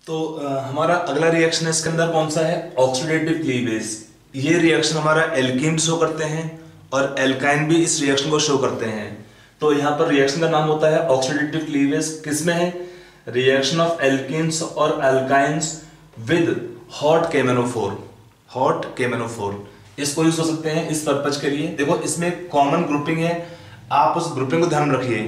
हमारा अगला रिएक्शन है, इसके अंदर कौन सा है, ऑक्सीडेटिव क्लीवेज। ये रिएक्शन हमारा एल्कीन शो करते हैं और एल्काइन भी इस रिएक्शन को शो करते हैं। तो यहाँ पर रिएक्शन का नाम होता है ऑक्सीडेटिव क्लीवेज। किसमें है, रिएक्शन ऑफ एल्कीन्स और alkynes with hot KMnO4। Hot KMnO4 इसको यूज कर सकते हैं इस पर्पज के लिए। देखो इसमें कॉमन ग्रुपिंग है, आप उस ग्रुपिंग को ध्यान रखिए।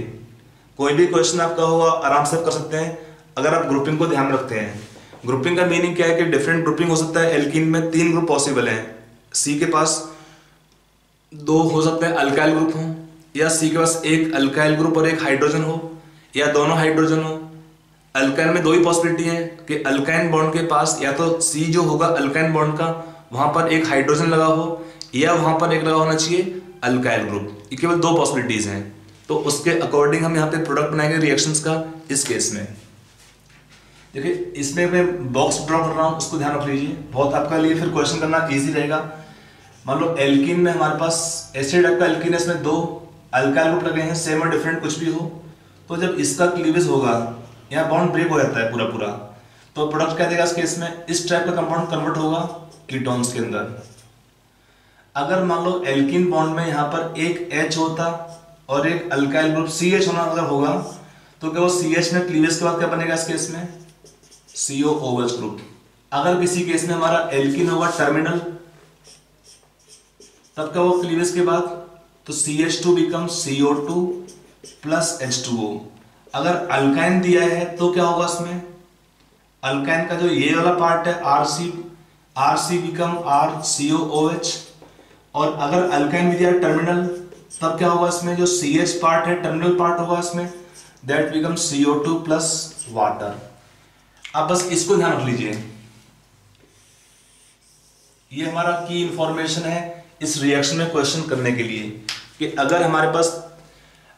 कोई भी क्वेश्चन आपका होगा आराम से कर सकते हैं अगर आप ग्रुपिंग को ध्यान रखते हैं। ग्रुपिंग का मीनिंग क्या है कि डिफरेंट ग्रुपिंग हो सकता है। एल्कीन में 3 ग्रुप पॉसिबल हैं। सी के पास 2 हो सकते हैं अल्काइल ग्रुप हो, या सी के पास एक अल्काइल ग्रुप और एक हाइड्रोजन हो, या दोनों हाइड्रोजन हो। अल्काइन में 2 ही पॉसिबिलिटी है कि अल्काइन बॉन्ड के पास या तो सी जो होगा अल्काइन बॉन्ड का वहां पर एक हाइड्रोजन लगा हो, या वहां पर एक लगा होना चाहिए अल्काइल ग्रुप। ये केवल 2 पॉसिबिलिटीज हैं। तो उसके अकॉर्डिंग हम यहाँ पे प्रोडक्ट बनाएंगे रिएक्शंस का। इस केस में देखिए, इसमें मैं बॉक्स ड्रॉ कर रहा हूँ, उसको ध्यान रख लीजिए, बहुत आपका लिए फिर क्वेश्चन करना इजी रहेगा। मान लो एल्कीन में हमारे पास एसिड टाइप का एल्कीन है, इसमें 2 अल्काइल ग्रुप लगे हैं, सेम और डिफरेंट कुछ भी हो। तो जब इसका क्लीवेज होगा, यहाँ बॉन्ड ब्रेक हो जाता है पूरा पूरा, तो प्रोडक्ट क्या देगा इस केस में, इस टाइप का कंपाउंड कन्वर्ट होगा कीटोन्स के अंदर। अगर मान लो एल्कीन बॉन्ड में यहाँ पर एक H होता और एक अल्काइल ग्रुप CH होना अगर होगा, तो क्या वो CH में क्लीवेज के बाद क्या बनेगा इस केस में, COOH ग्रुप। अगर किसी केस में हमारा एल्कीन होगा टर्मिनल, तब क्या वो क्लीवेज के बाद, तो CH2 become CO2 plus H2O। अगर अल्काइन दिया है तो क्या होगा इसमें, अल्काइन का जो ये वाला पार्ट है RC बिकम RCOOH। और अगर अल्काइन दिया है टर्मिनल, तब क्या होगा इसमें, जो CH पार्ट है टर्मिनल पार्ट होगा इसमें, that become CO2 plus water. अब बस इसको ध्यान रख लीजिए, ये हमारा की इंफॉर्मेशन है इस रिएक्शन में क्वेश्चन करने के लिए कि अगर हमारे पास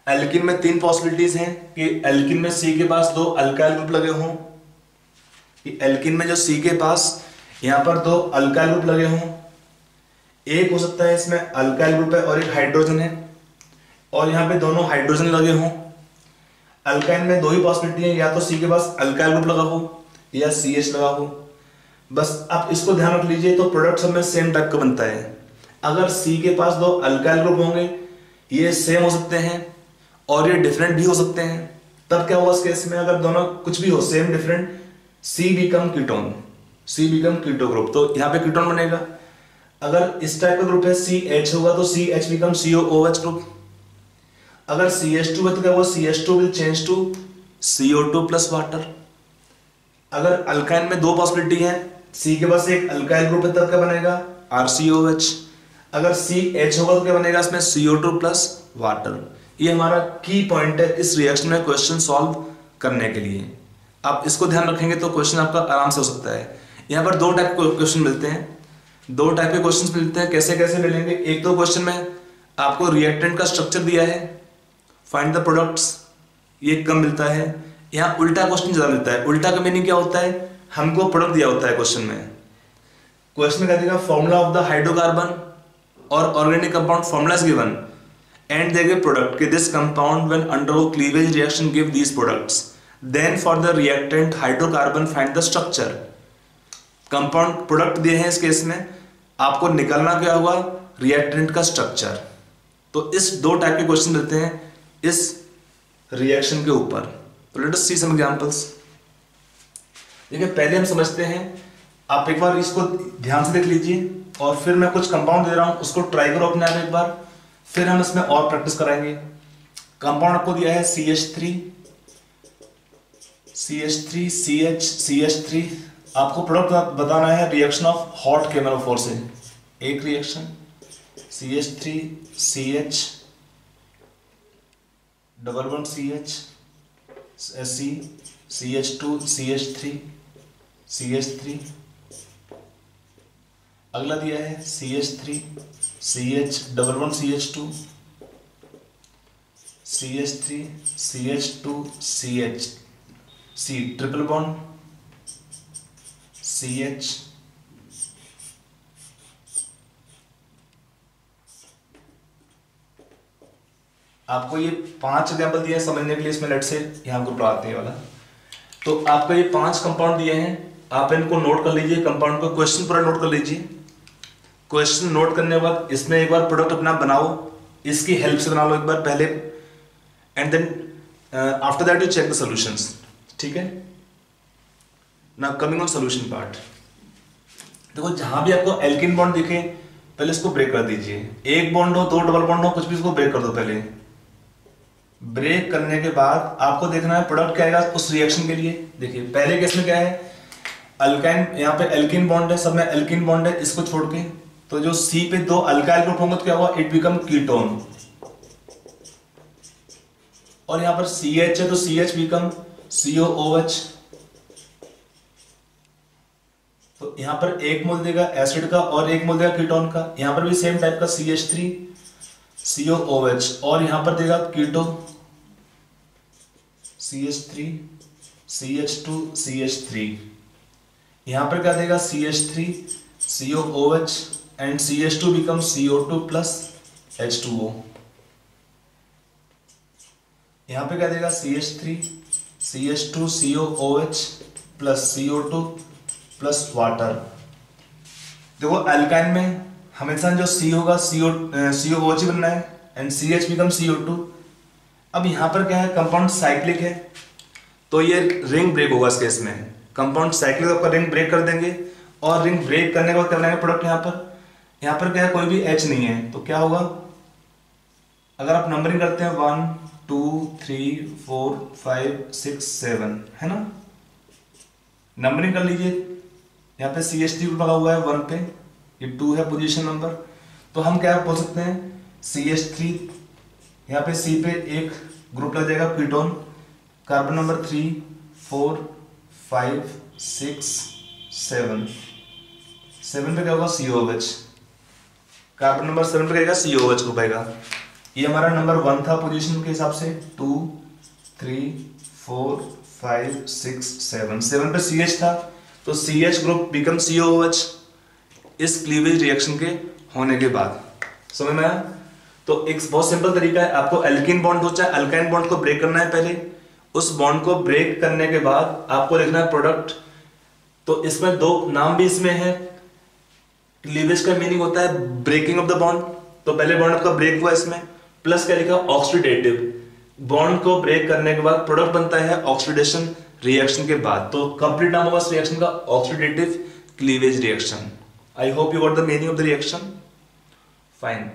एल्कीन में 3 पॉसिबिलिटीज हैं कि एल्कीन में C के पास 2 अल्काइल ग्रुप लगे हों, कि एल्कीन में जो C के पास यहां पर 2 अल्काइल ग्रुप लगे हों। एक हो सकता है इसमें अल्काइल ग्रुप है और एक हाइड्रोजन है, और यहाँ पे दोनों हाइड्रोजन लगे हों। अल्काइन में 2 ही पॉसिबिलिटी है, या तो C के पास अल्काइल ग्रुप लगा हो या CH लगा हो। बस आप इसको ध्यान रख लीजिए, तो प्रोडक्ट सब में सेम टाइप का बनता है। अगर C के पास 2 अल्काइल ग्रुप होंगे, ये सेम हो सकते हैं और ये डिफरेंट भी हो सकते हैं। तब क्या होगा इस केस में, अगर दोनों कुछ भी हो same different, C become ketone, C become keto group, तो यहाँ पे कीटोन बनेगा। अगर इस टाइप का ग्रुप है CH होगा तो CH बिकम COOH ग्रुप। अगर CH2 है तो क्या हुआ, CH2 will change to CO2 plus water. अगर अल्काइन में 2 पॉसिबिलिटी है, C के पास एक अल्काइल ग्रुप है, तब क्या बनेगा RCOH। अगर CH होगा तो क्या बनेगा इसमें, CO2 प्लस वाटर। ये हमारा की पॉइंट है इस रिएक्शन में क्वेश्चन सॉल्व करने के लिए। आप इसको ध्यान रखेंगे तो क्वेश्चन आपका आराम से हो सकता है। यहाँ पर 2 टाइप के क्वेश्चन मिलते हैं, 2 टाइप के क्वेश्चन मिलते हैं। कैसे कैसे मिलेंगे, एक तो क्वेश्चन में आपको रिएक्टेंट का स्ट्रक्चर दिया है, फाइंड द प्रोडक्ट्स, ये कम मिलता है। यहाँ उल्टा क्वेश्चन ज्यादा मिलता है। उल्टा का मीनिंग क्या होता है, हमको प्रोडक्ट दिया होता है क्वेश्चन में क्या देगा, फॉर्मूला ऑफ द हाइड्रोकार्बन और organic compound formula is given and देंगे प्रोडक्ट कि this compound when undergo cleavage reaction give these products, then for the reactant hydrocarbon find the structure. Compound product दिए हैं, इस case में आपको निकालना क्या होगा, रिएक्टेंट का स्ट्रक्चर। तो इस 2 टाइप के क्वेश्चन मिलते हैं इस रिएक्शन के ऊपर। तो लेट अस सी सम एग्जांपल्स। देखिए पहले हम समझते हैं, आप एक बार इसको ध्यान से देख लीजिए और फिर मैं कुछ कंपाउंड दे रहा हूं, उसको ट्राई करो अपने आप एक बार, फिर हम इसमें और प्रैक्टिस कराएंगे। कंपाउंड आपको दिया है CH3 CH3 आपको प्रोडक्ट बताना है रिएक्शन ऑफ हॉट KMnO4 से। एक reaction CH3 CH double bond CH C CH2 CH3 CH3। अगला दिया है CH3 CH double bond CH2 CH3 CH2 CH C triple bond CH आपको ये 5 एग्जाम्पल दिए समझने के लिए। इसमें लेट से यहाँ को पढ़ाते हैं वाला तो आपको ये 5 कंपाउंड दिए हैं, आप इनको नोट कर लीजिए, कंपाउंड को क्वेश्चन पूरा नोट कर लीजिए। क्वेश्चन नोट करने के बाद इसमें एक बार प्रोडक्ट अपना बनाओ, इसकी हेल्प से बना लो एक बार पहले, and then after that you check the solutions, ठीक है। Now coming on solution part, देखो जहां भी आपको एल्किन बॉन्ड दिखे पहले इसको ब्रेक कर दीजिए। एक बॉन्ड हो, 2 डबल बॉन्ड हो, कुछ भी इसको ब्रेक कर दो पहले। ब्रेक करने के बाद आपको देखना है प्रोडक्ट क्या आएगा उस रिएक्शन के लिए। देखिए पहले केस में क्या है, अल्काइन, यहाँ पे एल्किन बॉन्ड है, सब में एल्किन बॉन्ड है, इसको छोड़ के तो जो C पे 2 अल्काइल ग्रुप होंगे तो क्या होगा, इट बिकम कीटोन। और यहाँ पर CH है तो CH बिकम COOH। तो यहां पर एक मोल देगा एसिड का और एक मोल देगा कीटोन का। यहां पर भी सेम टाइप का CH3 COOH, और यहां पर देगा कीटो CH3 CH2 CH3। यहां पर क्या देगा CH3 COOH and CH2 become CO2 plus H2O। यहां पे क्या देगा CH3 CH2 COOH plus CO2 plus water. देखो अल्काइन में हमेशा जो C होगा COOH बनना है एंड CH बिकम CO2। अब यहां पर क्या है, कंपाउंड साइक्लिक है तो ये रिंग ब्रेक होगा। इस केस में कंपाउंड साइक्लिक आपका रिंग ब्रेक कर देंगे, और रिंग ब्रेक करने के बाद क्या बनाएंगे प्रोडक्ट। यहां पर क्या है, कोई भी H नहीं है तो क्या होगा, अगर आप नंबरिंग करते हैं 1 2 3 4 5 6 7 है ना, नंबरिंग कर लीजिए। यहाँ पे CH3 लगा हुआ है 1 पे, ये 2 है पोजीशन नंबर, तो हम क्या बोल सकते हैं CH3, यहाँ पे C पे एक ग्रुप लग जाएगा कीटोन, कार्बन नंबर 3 4 5 6 7 7 पे क्या होगा COOH, कार्बन नंबर 7 पे क्या COOH ग्रुप आएगा। ये हमारा नंबर 1 था पोजीशन के हिसाब से, 2 3 4 5 6 7 7 पे CH था तो CH ग्रुप बिकम COOH इस क्लीवेज रिएक्शन के होने के बाद। समझ में आया? तो एक बहुत सिंपल तरीका है, आपको एल्किन बॉन्ड हो चाहे अल्काइन बॉन्ड को ब्रेक करना है पहले, उस बॉन्ड को ब्रेक करने के बाद आपको लिखना है प्रोडक्ट। तो इसमें 2 नाम भी इसमें है, क्लीवेज का मीनिंग होता है ब्रेकिंग ऑफ द बॉन्ड, तो पहले बॉन्ड आपका ब्रेक हुआ इसमें, प्लस क्या लिखा ऑक्सीडेटिव, बॉन्ड को ब्रेक करने के बाद प्रोडक्ट बनता है ऑक्सीडेशन रिएक्शन के बाद। तो कंप्लीट नाम होगा इस रिएक्शन का oxidative cleavage reaction. I hope you got the meaning of the reaction. Fine,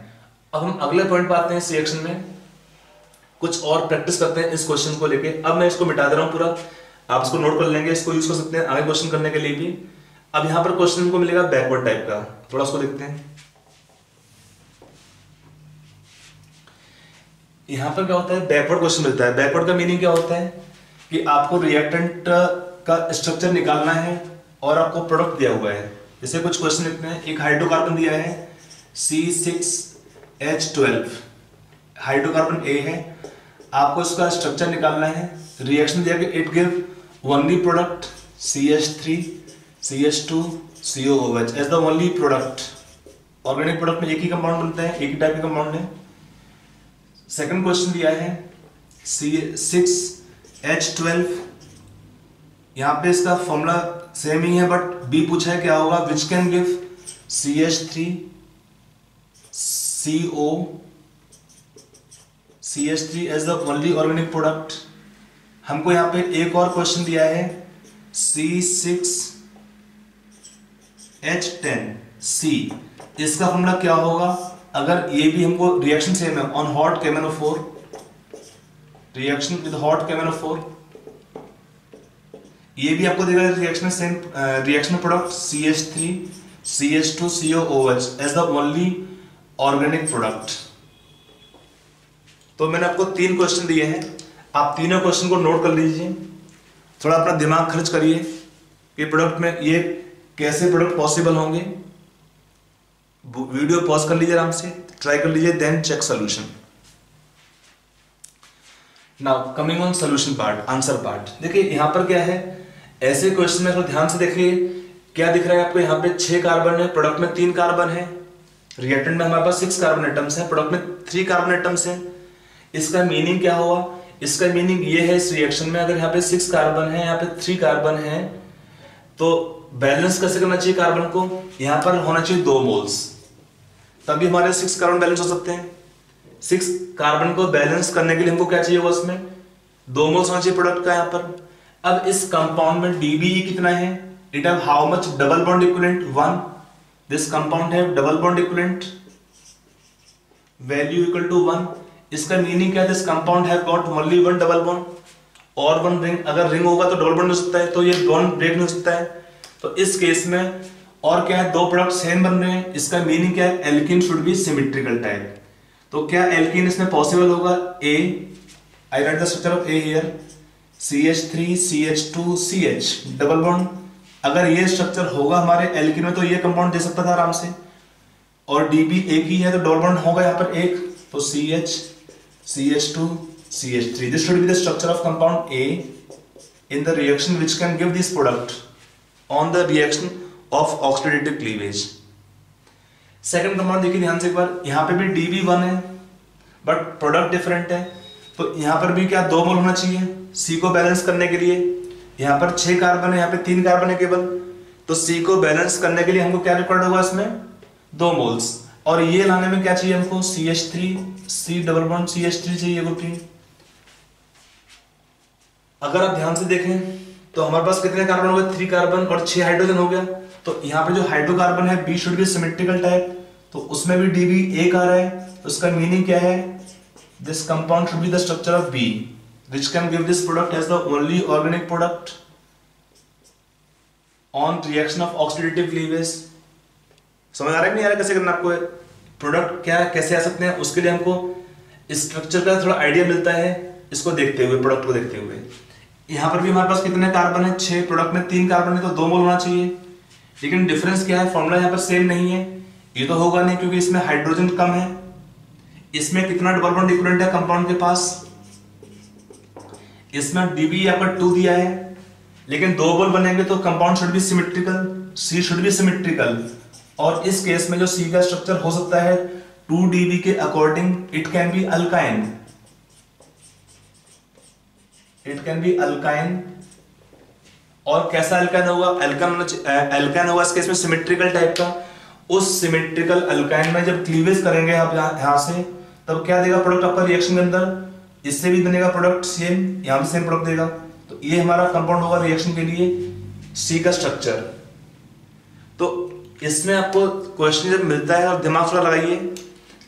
अब हम अगले पॉइंट पे आते हैं। इस रिएक्शन में कुछ और प्रैक्टिस करते हैं इस क्वेश्चन को लेके। अब मैं इसको मिटा दे रहा हूं पूरा, आप इसको नोट कर लेंगे, इसको यूज कर सकते हैं आगे क्वेश्चन करने के लिए भी। अब यहां पर क्वेश्चन को मिलेगा बैकवर्ड टाइप का, थोड़ा उसको देखते हैं। यहां पर क्या होता है, बैकवर्ड क्वेश्चन मिलता है। बैकवर्ड का मीनिंग क्या होता है कि आपको रिएक्टेंट का स्ट्रक्चर निकालना है और आपको प्रोडक्ट दिया हुआ है। जैसे कुछ क्वेश्चन लिखते हैं, एक हाइड्रोकार्बन दिया है C6H12, हाइड्रोकार्बन A है, आपको इसका स्ट्रक्चर निकालना है। रिएक्शन दिया कि it give only product CH3 CH2 COOH as the only product. Organic product में एक ही कंपाउंड बनता है, एक ही टाइप के कंपाउंड है। सेकंड क्वेश्चन दिया है C6H12, यहां पे इसका फॉर्मूला सेम ही है बट बी पूछा है क्या होगा, which can give CH3 CH3 as the only organic product. हमको यहां पे एक और क्वेश्चन दिया है C6H10C, इसका फॉर्मूला क्या होगा, अगर ये भी हमको रिएक्शन सेम है on hot KMnO4, reaction with hot KMnO4, ये भी आपको देगा reaction same, reaction product CH3 CH2 COOH as the only organic product. तो मैंने आपको 3 क्वेश्चन दिए हैं, आप तीनों क्वेश्चन को नोट कर लीजिए, थोड़ा अपना दिमाग खर्च करिए कि प्रोडक्ट में ये कैसे प्रोडक्ट पॉसिबल होंगे। वीडियो पॉज कर लीजिए, आराम से ट्राई कर लीजिए, then check solution. Now coming on solution part, answer part. देखिए यहां पर क्या है, ऐसे क्वेश्चन में ध्यान से देखिए क्या दिख रहा है आपको, यहाँ पे 6 कार्बन है, प्रोडक्ट में 3 कार्बन है, रिएक्टेंट में हमारे पास 6 कार्बन एटम्स हैं, प्रोडक्ट में 3 कार्बन एटम्स हैं। इसका मीनिंग क्या हुआ, इसका मीनिंग ये है इस रिएक्शन में अगर यहाँ पे 6 कार्बन है, यहाँ पे 3 कार्बन है, तो बैलेंस कैसे करना चाहिए कार्बन को, यहाँ पर होना चाहिए 2 मोल्स, तभी हमारे 6 कार्बन बैलेंस हो सकते हैं। 6 कार्बन को बैलेंस करने के लिए हमको क्या चाहिए होगा, उसमें 2 मोल्स होना चाहिए प्रोडक्ट का यहाँ पर। अब इस कंपाउंड में DBE कितना है, it have how much double bond equivalent 1, this compound have double bond equivalent value equal to 1। इसका मीनिंग क्या है, this compound have got only 1 double bond और 1 रिंग, अगर रिंग होगा तो डबल बॉन्ड हो सकता है, तो ये बॉन्ड ब्रेक नहीं हो सकता है। तो इस केस में और क्या है, 2 प्रोडक्ट सेम बन रहे हैं, इसका मीनिंग क्या है, alkene should be symmetrical type. तो क्या एल्कीन इसमें पॉसिबल होगा, A, I write the structure of A here, CH3 CH2 CH double bond. अगर ये स्ट्रक्चर होगा हमारे एल्कीन में तो ये कंपाउंड दे सकता था आराम से, और DB एक ही है तो डबल बॉन्ड होगा यहाँ पर एक, तो CH CH2 CH3, this should be the structure of compound A in the reaction which can give this product on the reaction of oxidative cleavage। Second compound देखिए ध्यान से एक बार, यहाँ पे भी DB1 है बट प्रोडक्ट डिफरेंट है, तो यहाँ पर भी क्या 2 मोल होना चाहिए C को बैलेंस करने के लिए। यहाँ पर 6 कार्बन है, यहाँ पे 3 कार्बन है केवल, तो C को बैलेंस करने के लिए हमको क्या रिक्वायर्ड होगा, इसमें 2 मोल्स, और ये लाने में क्या चाहिए हमको, CH3 C double bond CH3 चाहिए ग्रुपिंग। अगर आप ध्यान से देखें तो हमारे पास कितने कार्बन हो गए, 3 कार्बन और 6 हाइड्रोजन हो गया, तो यहाँ पे जो हाइड्रोकार्बन है B should be symmetrical type, तो उसमें भी DB एक आ रहा है, तो उसका मीनिंग क्या है, this compound should be the structure of B which can give this product as the only organic product on reaction of oxidative cleavage। समझ आ रहा है कि नहीं आ रहा, कैसे करना आपको प्रोडक्ट क्या कैसे आ सकते हैं, उसके लिए हमको स्ट्रक्चर का थोड़ा आइडिया मिलता है इसको देखते हुए, प्रोडक्ट को देखते हुए। यहाँ पर भी हमारे पास कितने कार्बन है, 6, प्रोडक्ट में 3 कार्बन है तो 2 मोल होना चाहिए, लेकिन डिफरेंस क्या है, फॉर्मूला यहाँ पर सेम नहीं है, ये तो होगा नहीं क्योंकि इसमें हाइड्रोजन कम है। इसमें कितना डबल बॉन्ड इक्विवेलेंट है कंपाउंड के पास, इसमें DB आपका 2 दिया है, लेकिन 2 बॉन्ड बनेंगे तो compound should be symmetrical, C should be symmetrical, और इस केस में जो C का स्ट्रक्चर हो सकता है 2DB के according it can be alkyne, it can be alkyne. और कैसा अल्काइन होगा, अल्काइन होगा इस केस में सिमेट्रिकल टाइप का। उस सिमेट्रिकल अल्काइन में जब क्लीवेज करेंगे आप यहां से, तब क्या देगा प्रोडक्ट आपका रिएक्शन के अंदर, इससे भी बनेगा प्रोडक्ट सेम, यहां भी सेम प्रोडक्ट देगा, तो ये हमारा कंपाउंड होगा रिएक्शन के लिए C का स्ट्रक्चर। तो इसमें आपको क्वेश्चन जब मिलता है और दिमाग थोड़ा लगाइए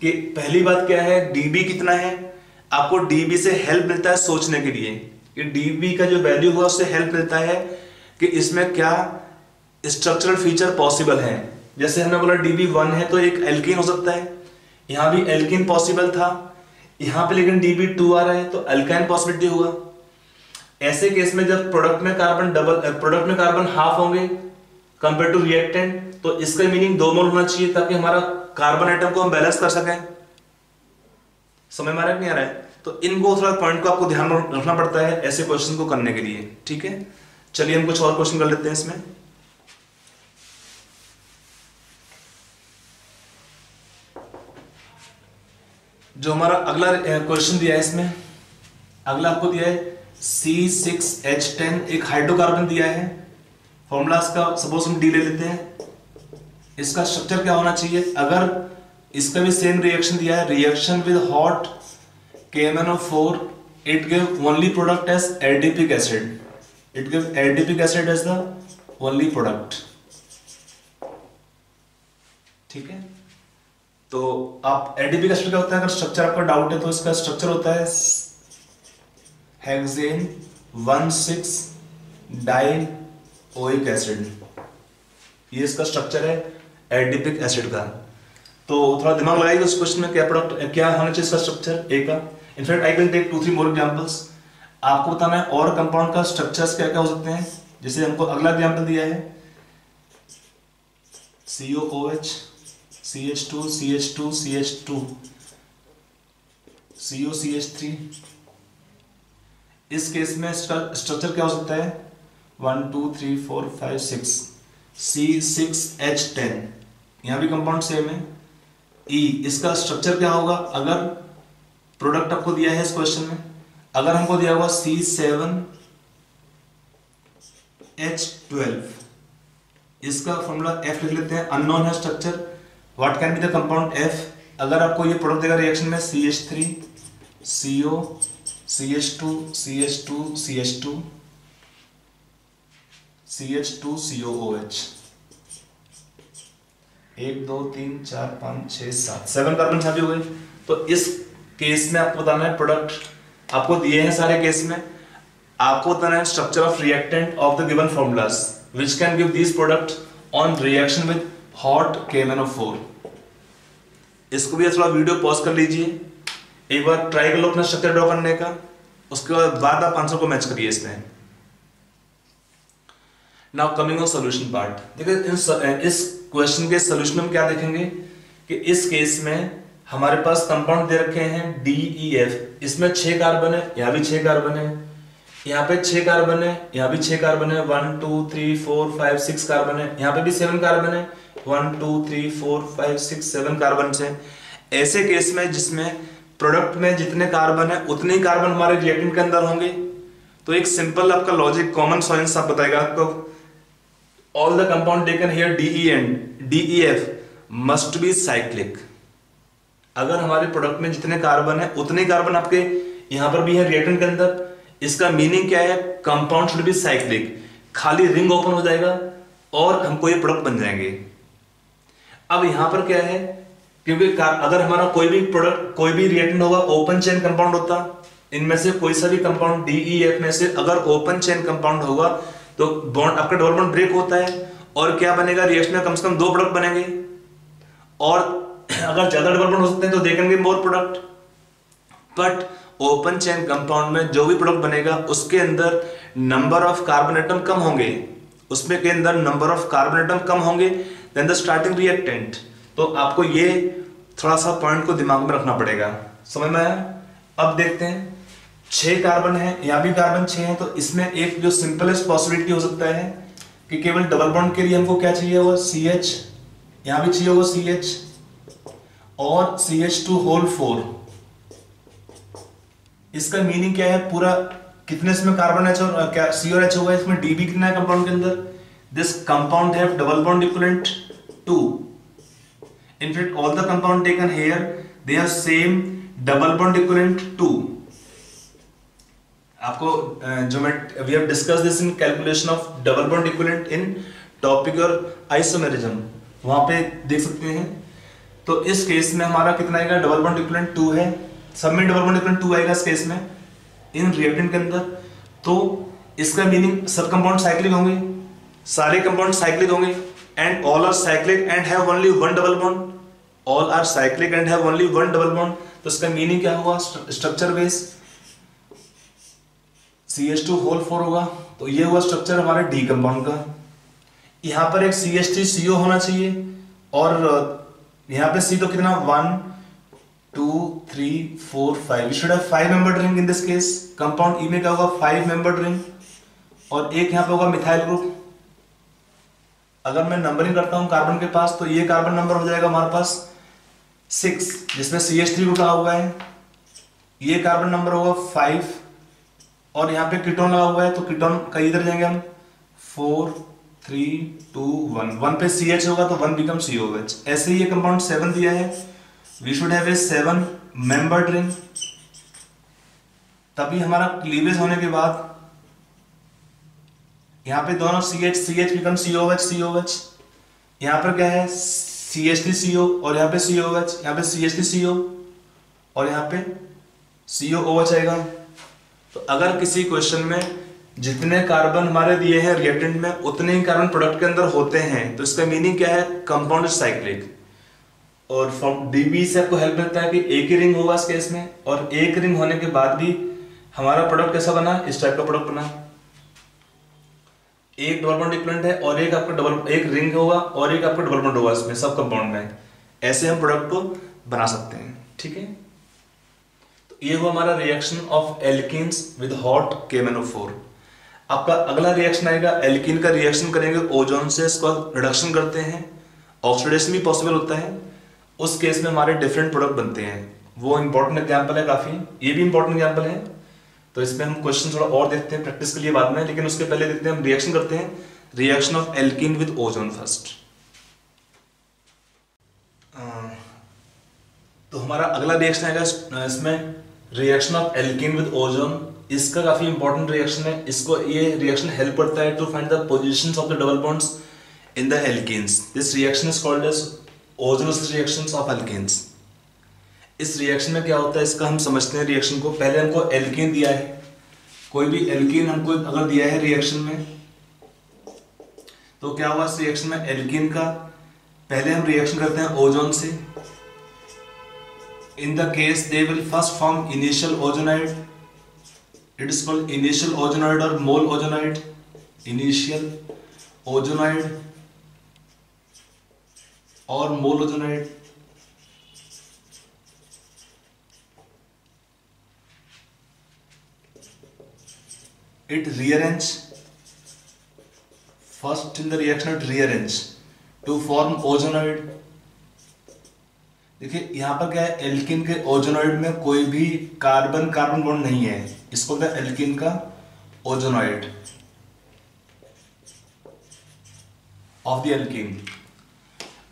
कि पहली बात क्या है, DB कितना है, आपको DB से हेल्प मिलता है सोचने के लिए कि DB का जो वैल्यू हुआ उससे हेल्प मिलता है कि इसमें क्या स्ट्रक्चरल फीचर पॉसिबल है। जैसे हमने बोला DB1 है तो एक एल्कीन हो सकता है, यहां भी एल्कीन पॉसिबल था, यहां पे लेकिन DB2 आ रहा है तो अल्काइन पॉसिबिलिटी होगा। ऐसे केस में जब प्रोडक्ट में कार्बन हाफ होंगे कंपेयर टू रिएक्टेंट, तो इसका मीनिंग 2 मोल होना चाहिए ताकि हमारा कार्बन एटम को हम बैलेंस कर सकें। समझ में आ रहा है नहीं आ रहा है, तो इनको थोड़ा पॉइंट को आपको ध्यान में रखना पड़ता है ऐसे क्वेश्चन को करने के लिए, ठीक है। चलिए हम कुछ और क्वेश्चन कर लेते हैं इसमें। जो हमारा अगला क्वेश्चन दिया है इसमें, अगला आपको दिया है C6H10, एक हाइड्रोकार्बन दिया है, फॉर्मूला इसका सपोज हम D ले लेते हैं। इसका स्ट्रक्चर क्या होना चाहिए, अगर इसका भी सेम रिएक्शन दिया है, reaction with hot KMnO4, it give only product as adipic acid, it give adipic acid as the only product, ठीक है। तो आप एडिपिक एसिड क्या होता है, अगर स्ट्रक्चर आपका डाउट है तो इसका स्ट्रक्चर होता है हेक्सेन 1,6 डाइओइक एसिड, ये इसका स्ट्रक्चर है एडिपिक एसिड का। तो थोड़ा दिमाग लगाइए उस क्वेश्चन में क्या प्रोडक्ट क्या होना चाहिए इसका स्ट्रक्चर ए का। In fact I can take 2-3 more examples, आपको बताना है और कंपाउंड का स्ट्रक्चर्स क्या क्या हो सकते हैं। जैसे हमको अगला एग्जांपल दिया है COOH, CH2, CH2, CH2, COCH3। इस केस में स्ट्रक्चर क्या हो सकता है 1 2 3 4 5 6 C6H10, यहां भी कंपाउंड सेम है। E, इसका स्ट्रक्चर क्या होगा, अगर प्रोडक्ट आपको दिया है इस क्वेश्चन में, अगर हमको दिया हुआ C7H12, इसका फॉर्मूला F लिख लेते हैं, अननोन है structure, what can be the compound F। अगर आपको ये प्रोडक्ट देगा रिएक्शन में CH3 CO CH2 CH2 CH2 CH2 COOH, 1 2 3 4 5 6 7 7 carbon यहाँ भी हो गए। तो इस केस में आपको बताना है प्रोडक्ट, आपको दिए हैं सारे केस में, आपको बताना है structure of reactant of the given formulas which can give this product on reaction with hot KMnO4। इसको भी थोड़ा वीडियो पॉज कर लीजिए, एक बार ट्राई कर लो अपना स्ट्रक्चर ड्रॉ करने का, उसके बाद आप आंसर को मैच करिए इसमें। Now coming on solution part, देखिए इस क्वेश्चन के सॉल्यूशन में क्या देखेंगे कि इस केस में हमारे पास कंपाउंड दे रखे हैं DEF, इसमें 6 कार्बन है, यहाँ भी 6 कार्बन है, यहाँ पे 6 कार्बन है, यहाँ भी 6 कार्बन है, 1 2 3 4 5 6 कार्बन है, यहाँ पे भी 7 कार्बन है, 1 2 3 4 5 6 7 कार्बन है। ऐसे केस में जिसमें प्रोडक्ट में जितने कार्बन है उतने ही कार्बन हमारे रिएक्टेंट के अंदर होंगे, तो एक सिंपल आपका लॉजिक कॉमन साइंस आप बताएगा आपको, all the compound taken here DEF must be cyclic. अगर हमारे प्रोडक्ट में जितने कार्बन है उतने कार्बन आपके यहां पर भी है रिएक्टेंट के अंदर, इसका मीनिंग क्या है, कंपाउंड शुड बी साइक्लिक, खाली रिंग ओपन हो जाएगा और हमको ये प्रोडक्ट बन जाएंगे। अब यहां पर क्या है, क्योंकि अगर हमारा कोई भी प्रोडक्ट कोई भी रिएक्टेंट होगा ओपन चेन कंपाउंड होता, इनमें से कोई सा भी कंपाउंड DEF में से अगर ओपन चेन कंपाउंड होगा तो बॉन्ड आपका डबल बॉन्ड ब्रेक होता है और क्या बनेगा, रिएक्शन में कम से कम 2 प्रोडक्ट बनेंगे, और अगर ज्यादा डबल बॉन्ड हो सकते हैं तो देखेंगे more product. But open chain compound में जो भी प्रोडक्ट बनेगा उसके अंदर नंबर ऑफ कार्बन एटम कम होंगे, उसमें के अंदर नंबर ऑफ कार्बन एटम कम होंगे देन द स्टार्टिंग रिएक्टेंट। तो आपको ये थोड़ा सा पॉइंट को दिमाग में रखना पड़ेगा, समझ में आया। अब देखते हैं 6 कार्बन है, यहाँ भी कार्बन 6 है, तो इसमें एक जो सिंपलेस्ट पॉसिबिलिटी हो सकता है कि केवल डबल बॉन्ड के लिए हमको क्या चाहिए होगा, CH, यहाँ भी चाहिए होगा CH और CH2 होल 4। इसका मीनिंग क्या है, पूरा कितने इसमें कार्बन H और क्या C और H होगा, इसमें DB कितना है कंपाउंड के अंदर, this compound have double bond equivalent 2। In fact, all the compound taken here, they have same double bond equivalent 2. आपको जो मैं we have discussed this in calculation of double bond equivalent in topic और isomerism, वहां पे देख सकते हैं। तो इस केस में हमारा कितना आएगा, डबल बॉन्ड इक्विवेलेंट 2 है, सब में डबल बॉन्ड इक्विवेलेंट 2 आएगा इस केस में इन रिएक्टेंट के अंदर। तो इसका मीनिंग सब कंपाउंड साइक्लिक होंगे, सारे कंपाउंड साइक्लिक होंगे, and all are cyclic and have only one double bond, all are cyclic and have only one double bond। तो इसका मीनिंग क्या होगा, स्ट्रक्चर बेस CH2 होल 4 होगा, तो ये हुआ स्ट्रक्चर हमारे D कंपाउंड का। यहाँ पर एक CH3 CO होना चाहिए, और यहाँ पे C तो कितना 1 2 3 4 5, we should have 5 membered ring in this case। Compound E में क्या होगा, 5 membered ring, और एक यहाँ पे होगा मिथाइल ग्रुप। अगर मैं नंबरिंग करता हूं कार्बन के पास, तो ये कार्बन नंबर हो जाएगा हमारे पास 6, जिसमें CH3 ग्रुप लगा हुआ है, ये कार्बन नंबर होगा 5, और यहाँ पे कीटोन लगा हुआ है, तो कीटोन का इधर जाएंगे हम 4 3 2 1, 1 पे CH होगा तो 1 बिकम COH। ऐसे ही ये कंपाउंड 7 दिया है, we should have a 7 membered ring, तभी हमारा क्लीवेज होने के बाद यहाँ पे दोनों CH बिकम COH। यहाँ पर क्या है, CH3CO और यहाँ पे COH, यहाँ पे CH3CO और यहाँ पे COOH आएगा। तो अगर किसी क्वेश्चन में जितने कार्बन हमारे दिए हैं रिएक्टेंट में उतने ही कार्बन प्रोडक्ट के अंदर होते हैं, तो इसका मीनिंग क्या है, कंपाउंड साइक्लिक। और फ्रॉम DB से आपको हेल्प मिलता है कि एक ही रिंग होगा इस केस में, और एक रिंग होने के बाद भी हमारा प्रोडक्ट कैसा बना, इस टाइप का प्रोडक्ट बना, एक डबल बॉन्ड इक्विवेलेंट है और एक आपका एक रिंग होगा और एक आपका डबल बॉन्ड होगा इसमें सब कंपाउंड में। ऐसे हम प्रोडक्ट को बना सकते हैं, ठीक है। तो ये हुआ हमारा reaction of alkenes with hot KMnO4। आपका अगला रिएक्शन आएगा, एल्कीन का रिएक्शन करेंगे ओजोन से, इसको रिडक्शन करते हैं, ऑक्सीडेशन भी पॉसिबल होता है, उस केस में हमारे डिफरेंट प्रोडक्ट बनते हैं। वो इंपॉर्टेंट एग्जाम्पल है काफी, ये भी इंपॉर्टेंट एग्जाम्पल है। तो इसमें हम क्वेश्चन थोड़ा और देखते हैं प्रैक्टिस के लिए बाद में, लेकिन उसके पहले देखते हैं हम रिएक्शन करते हैं, reaction of alkene with ozone first. तो हमारा अगला रिएक्शन आएगा इसमें reaction of alkene with ozone. इसका काफी इंपॉर्टेंट रिएक्शन है, इसको ये रिएक्शन हेल्प करता है to find the positions of the double bonds in the alkenes. This reaction is called as ozonolysis reactions of alkenes. इस रिएक्शन में क्या होता है इसका हम समझते हैं रिएक्शन को। पहले हमको एल्कीन दिया है, कोई भी एल्कीन हमको अगर दिया है रिएक्शन में, तो क्या हुआ इस रिएक्शन में एल्कीन का, पहले हम रिएक्शन करते हैं ओजोन से। In the case they will first form initial ozonide, it is called initial ozonide और मोल ओजोनाइड। इनिशियल ओजोनाइड और मोल ozonide. It rearrange, first in the reaction it rearrange to form ozonoid। देखिए यहाँ पर क्या है, एल्किन के ओजोनॉइड में कोई भी कार्बन कार्बन बॉन्ड नहीं है, इसको क्या एल्किन का ओजोनॉइड ऑफ द एल्किन।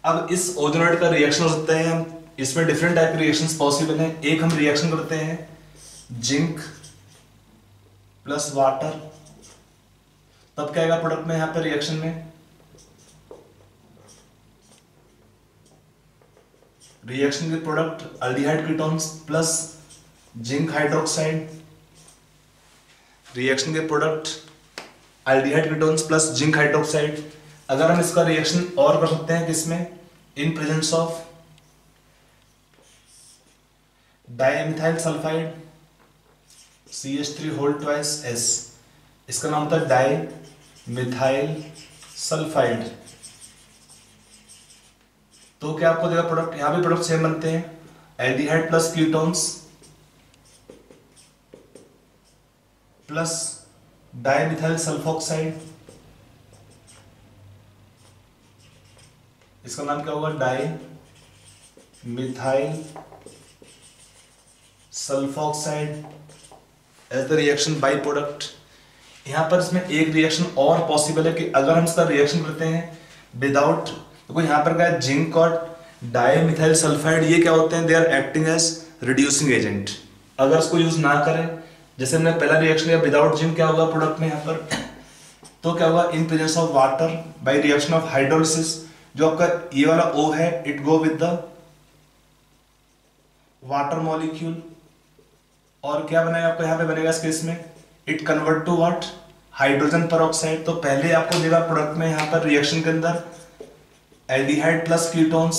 अब इस ओजोनॉइड का रिएक्शन हो सकता है, हम इसमें डिफरेंट टाइप के रिएक्शंस पॉसिबल हैं। एक हम रिएक्शन करते हैं जिंक प्लस वाटर, तब क्या आएगा प्रोडक्ट में, यहां पे रिएक्शन में रिएक्शन के product aldehyde ketones plus zinc hydroxide. Reaction के product aldehyde ketones plus zinc hydroxide. अगर हम इसका रिएक्शन और कर सकते हैं किसमें, in presence of dimethyl sulphide CH3 whole twice S, इसका नाम होता है डाई मिथाइल सल्फाइड। तो क्या आपको देगा प्रोडक्ट, यहां भी प्रोडक्ट सेम बनते हैं, aldehyde plus ketones plus dimethyl sulphoxide. इसका नाम क्या होगा, dimethyl sulphoxide as the reaction by product. यहां पर इसमें एक रिएक्शन और पॉसिबल है कि अगर हम इसका रिएक्शन करते हैं विदाउट, तो यहां पर क्या है, जिंक और डाइमिथाइल सल्फाइड ये क्या होते हैं, they are acting as reducing agent. अगर इसको यूज ना करें, जैसे हमने पहला रिएक्शन किया विदाउट जिंक, क्या होगा प्रोडक्ट में यहां पर, तो क्या होगा, इन presence of water by reaction of hydrolysis, जो आपका ये वाला O है, it go with the water molecule, और क्या बनेगा आपको यहां पे बनेगा इस केस में, it convert to what, hydrogen peroxide. तो पहले आपको देगा प्रोडक्ट में यहां पर रिएक्शन के अंदर aldehyde plus ketones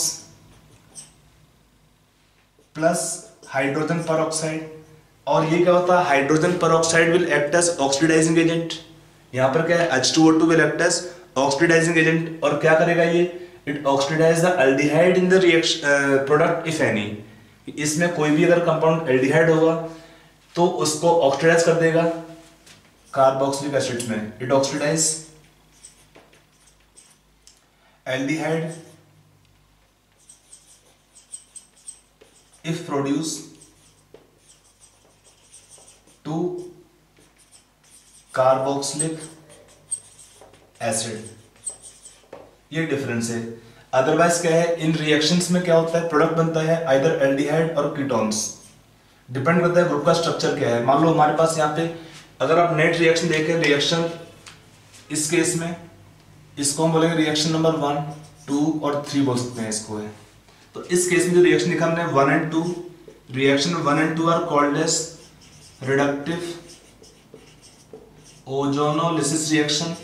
plus hydrogen peroxide, और ये क्या होता है, hydrogen peroxide will act as oxidising agent. यहां पर क्या है, H2O2 will act as oxidising agent, और क्या करेगा ये, it oxidise the aldehyde in the reaction product if any. इसमें कोई भी अगर कंपाउंड एल्डिहाइड होगा तो उसको ऑक्सीडाइज कर देगा कार्बोक्सिलिक एसिड में, it oxidise aldehyde if produce to carboxylic acid. ये डिफरेंस है। अदरवाइज क्या है, इन रिएक्शंस में क्या होता है, प्रोडक्ट बनता है आइदर एल्डिहाइड और कीटोन्स, डिपेंड करता है ग्रुप का स्ट्रक्चर क्या है। मान लो हमारे पास यहाँ पे अगर आप नेट रिएक्शन देखें, रिएक्शन इस केस में इसको हम बोलेंगे रिएक्शन नंबर 1, 2 और 3 बोल सकते हैं इसको है। तो इस केस में जो रिएक्शन लिखा हमने 1 and 2, reaction 1 and 2 are called as reductive ozonolysis reaction.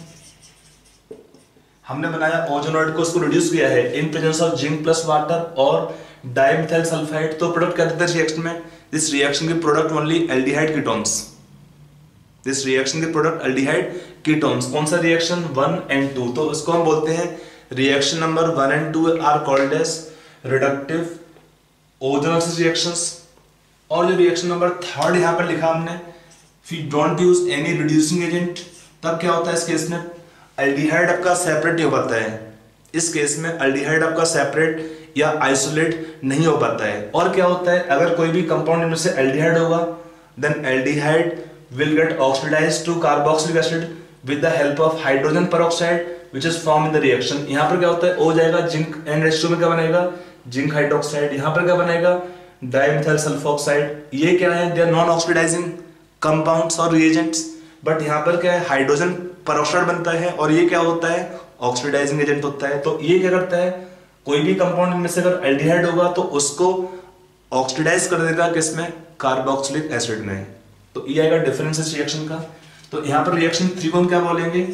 हमने बनाया ओजोनॉइड को, उसको रिड्यूस किया है in presence of zinc plus water और डाइमिथाइल सल्फाइड। तो प्रोडक्ट क्या देता है रिएक्शन में, दिस रिएक्शन के product only aldehyde ketones, this reaction के प्रोडक्ट एल्डिहाइड कीटोन्स। कौन सा रिएक्शन, 1 and 2, तो इसको हम बोलते हैं reaction number 1 and 2 are called as reductive ozonolysis reactions. और जो रिएक्शन नंबर 3 यहां पर लिखा हमने, if you don't use any reducing agent, तब क्या होता है इस केस में, एल्डिहाइड आपका सेपरेट नहीं हो पाता है। इस केस में एल्डिहाइड आपका सेपरेट या आइसोलेट नहीं हो पाता है। और क्या होता है, अगर कोई भी कंपाउंड इनमें से एल्डिहाइड होगा, then aldehyde will get oxidized to carboxylic acid with the help of hydrogen peroxide which is formed in the reaction। यहाँ पर क्या होता है, O जाएगा, जिंक NH2 में क्या बनेगा, जिंक हाइड्रोक्साइड। यहाँ पर क्या बनेगा, डाइमिथाइल सल्फोक्साइड। ये क्या है, they are non oxidising compounds और रिएजेंट्स, बट यहाँ पर क्या है, हाइड्रोजन पेरोक्साइड बनता है और ये क्या होता है, ऑक्सीडाइजिंग एजेंट होता है। तो ये क्या करता है, कोई भी कंपाउंड में से अगर एल्डिहाइड होगा तो उसको ऑक्सीडाइज कर देगा किसमें, कार्बोक्सिलिक एसिड में। तो ये आएगा डिफरेंस इस रिएक्शन का। तो यहां पर रिएक्शन 3 को हम क्या बोलेंगे,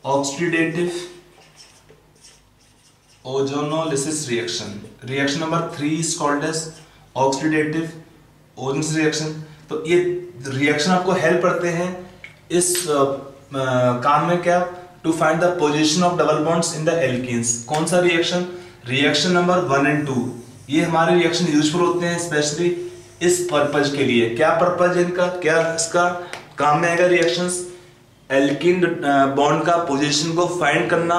oxidative ozonolysis reaction. Reaction number 3 is called as oxidative ozonolysis reaction. तो ये रिएक्शन आपको हेल्प करते हैं इस काम में, क्या, to find the position of double bonds in the alkenes. कौन सा रिएक्शन, रिएक्शन नंबर 1 और 2। ये हमारे रिएक्शन यूजफुल होते हैं स्पेशली इस पर्पज के लिए। क्या पर्पज है इनका, क्या इसका काम में आएगा, रिएक्शंस एल्कीन बॉन्ड का पोजीशन को फाइंड करना,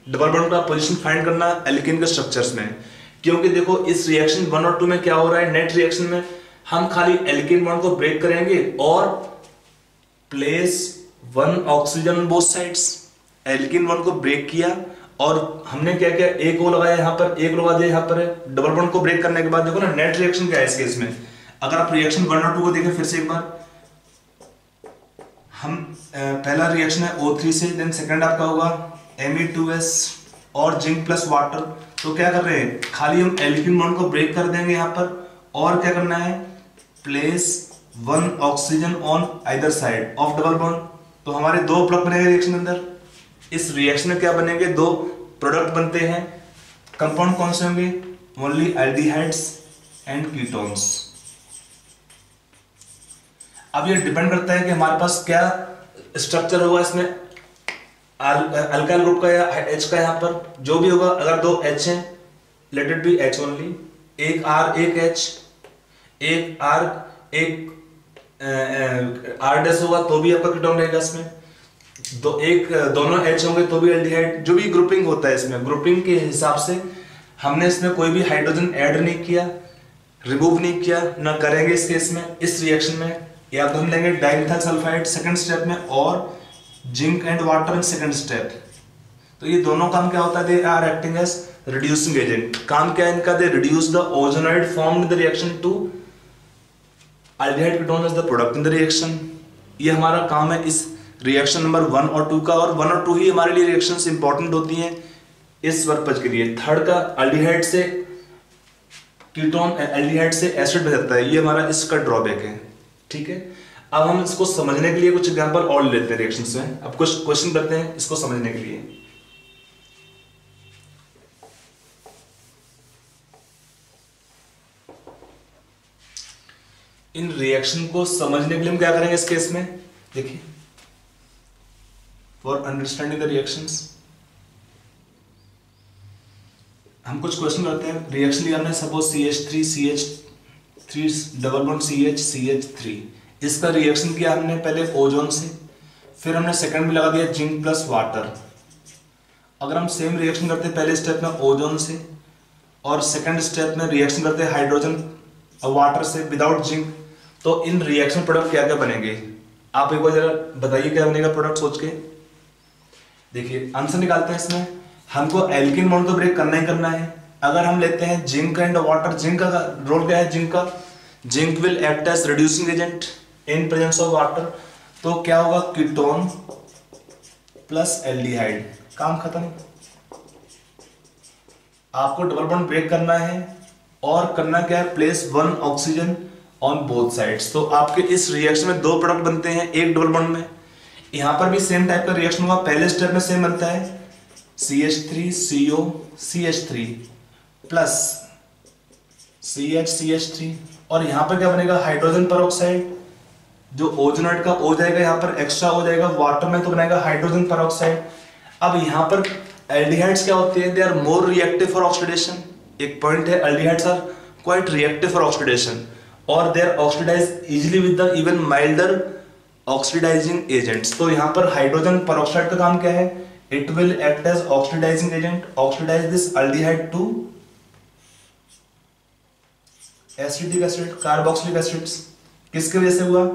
डबल बॉन्ड का पोजीशन फाइंड करना एल्कीन के स्ट्रक्चर्स में। क्योंकि देखो इस रिएक्शन 1 और 2 में क्या हो रहा है, नेट रिएक्शन में हम खाली एल्कीन बॉन्ड को ब्रेक करेंगे और place 1 oxygen both sides. Alkene bond को ब्रेक किया और हमने क्या किया, एक वो लगाया यहाँ पर, एक लगा दिया यहाँ पर। डबल बॉन्ड को ब्रेक करने के बाद देखो ना नेट रिएक्शन क्या है इस केस में। अगर आप रिएक्शन 1 और 2 को देखें फिर से एक बार, हम पहला रिएक्शन है O3 से, देन सेकंड आपका होगा Me2S और जिंक प्लस वाटर। तो क्या कर रहे हैं, खाली हम एल्कीन बॉन्ड को ब्रेक कर देंगे यहाँ पर और क्या करना है, place 1 oxygen on either side of double bond. तो हमारे 2 प्रोडक्ट बनेंगे रिएक्शन के अंदर। इस रिएक्शन में क्या बनेंगे, 2 प्रोडक्ट बनते हैं। कंपाउंड कौन से होंगे, ओनली एल्डिहाइड्स एंड कीटोन्स। अब ये डिपेंड करता है कि हमारे पास क्या स्ट्रक्चर होगा इसमें, अल्काइल ग्रुप का या H का। यहाँ पर जो भी होगा, अगर 2 H हैं let it be H only, एक R एक H, एक R एक R डैश होगा तो भी आपका कीटोन रहेगा इसमें। दोनों H होंगे तो भी एल्डिहाइड। जो भी ग्रुपिंग होता है इसमें, ग्रुपिंग के हिसाब से हमने इसमें कोई भी हाइड्रोजन ऐड नहीं किया, रिमूव नहीं किया, ना करेंगे इस केस में। इस रिएक्शन में या तो हम लेंगे डाइमिथाइल सल्फाइड सेकंड स्टेप में और zinc and water in second step. तो ये दोनों काम क्या होता है, they are acting as reducing agent. काम क्या है इनका, they reduce the ozonide formed in the reaction to aldehyde ketone as the product in the reaction. ये हमारा काम है इस रिएक्शन नंबर 1 और 2 का। और 1 और 2 ही हमारे लिए रिएक्शंस इंपॉर्टेंट होती हैं इस पर्पज के लिए। थर्ड का एल्डिहाइड से कीटोन, एल्डिहाइड से एसिड बन जाता है, ये हमारा इसका ड्रॉबैक है। ठीक है, अब हम इसको समझने के लिए कुछ एग्जांपल और लेते हैं रिएक्शंस में। अब कुछ क्वेश्चन करते हैं इसको समझने के लिए। इन रिएक्शन को समझने के लिए हम क्या करेंगे इस केस में, देखिए, फॉर अंडरस्टैंडिंग द रिएक्शंस हम कुछ क्वेश्चन करते हैं। रिएक्शन लिया हमने, suppose CH3 CH3 double bond CH CH3। इसका रिएक्शन किया हमने पहले ओजोन से, फिर हमने सेकंड में लगा दिया जिंक प्लस वाटर। अगर हम सेम रिएक्शन करते हैं पहले स्टेप में ओजोन से और सेकंड स्टेप में रिएक्शन करते हैं हाइड्रोजन और वाटर से विदाउट जिंक, तो इन रिएक्शन प्रोडक्ट क्या क्या बनेंगे, आप एक बार जरा बताइए क्या बनेगा प्रोडक्ट सोच के। देखिए आंसर निकालते हैं इसमें। हमको एल्कीन बॉन्ड तो ब्रेक करना ही करना है। अगर हम लेते हैं जिंक एंड वाटर, जिंक का रोल क्या है, जिंक का, zinc will act as reducing agent in presence of water. तो क्या होगा, कीटोन प्लस एल्डिहाइड, काम खत्म। आपको डबल बॉन्ड ब्रेक करना है और करना क्या है, place 1 oxygen on both sides. तो आपके इस रिएक्शन में 2 प्रोडक्ट बनते हैं एक डबल बॉन्ड में। यहां पर भी सेम टाइप का रिएक्शन होगा, पहले स्टेप में सेम बनता है CH3CO CH3 plus CH CH3 और यहां पर क्या बनेगा, हाइड्रोजन पेरोक्साइड। जो ओजोनाइड का O जाएगा यहाँ पर एक्स्ट्रा हो जाएगा, वाटर में तो बनाएगा हाइड्रोजन पेरोक्साइड। अब यहाँ पर एल्डिहाइड्स क्या होते हैं, they are more reactive for oxidation. एक पॉइंट है, aldehydes are quite reactive for oxidation और they are oxidise easily with the even milder oxidising agents. तो यहाँ पर हाइड्रोजन पेरोक्साइड का काम क्या है, it will act as oxidising agent, oxidise this aldehyde to acetic acid, carboxylic acids. किसकी वजह से हुआ,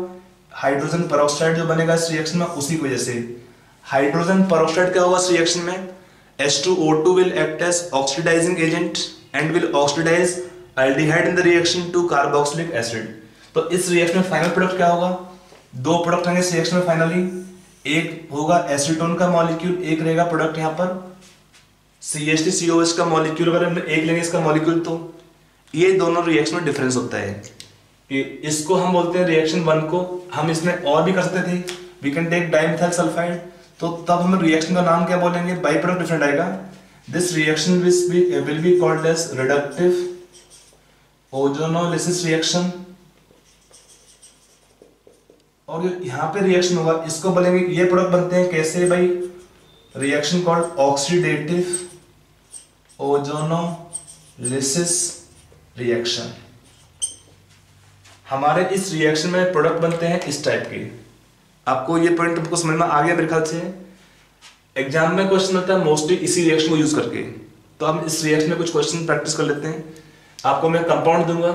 हाइड्रोजन पेरोक्साइड जो बनेगा इस रिएक्शन में, उसी की वजह से हाइड्रोजन पेरोक्साइड क्या होगा इस रिएक्शन में, H2O2 will act as oxidizing agent and will oxidize aldehyde in the reaction to carboxylic acid। तो इस रिएक्शन में फाइनल प्रोडक्ट क्या होगा, दो प्रोडक्ट होंगे इस रिएक्शन में फाइनली, एक होगा एसीटोन का मॉलिक्यूल, एक रहेगा प्रोडक्ट यहाँ पर CH3COH का मॉलिक्यूल। अगर हम एक लेंगे इसका मॉलिक्यूल तो ये दोनों रिएक्शन में डिफरेंस होता है कि इसको हम बोलते हैं रिएक्शन वन को, हम इसमें और भी कर सकते थे, we can take dimethyl sulphide, तो तब हम रिएक्शन का नाम क्या बोलेंगे, बाई प्रोडक्ट डिफरेंट आएगा। This reaction will be called as reductive ozonolysis reaction. और यहाँ पे रिएक्शन होगा इसको बोलेंगे, ये प्रोडक्ट बनते हैं कैसे भाई, reaction called oxidative ozonolysis reaction. हमारे इस रिएक्शन में प्रोडक्ट बनते हैं इस टाइप के। आपको ये पॉइंट आपको समझ में आ गया मेरे ख्याल से। एग्जाम में क्वेश्चन होता है मोस्टली इसी रिएक्शन को यूज करके, तो हम इस रिएक्शन में कुछ क्वेश्चन प्रैक्टिस कर लेते हैं। आपको मैं कंपाउंड दूंगा,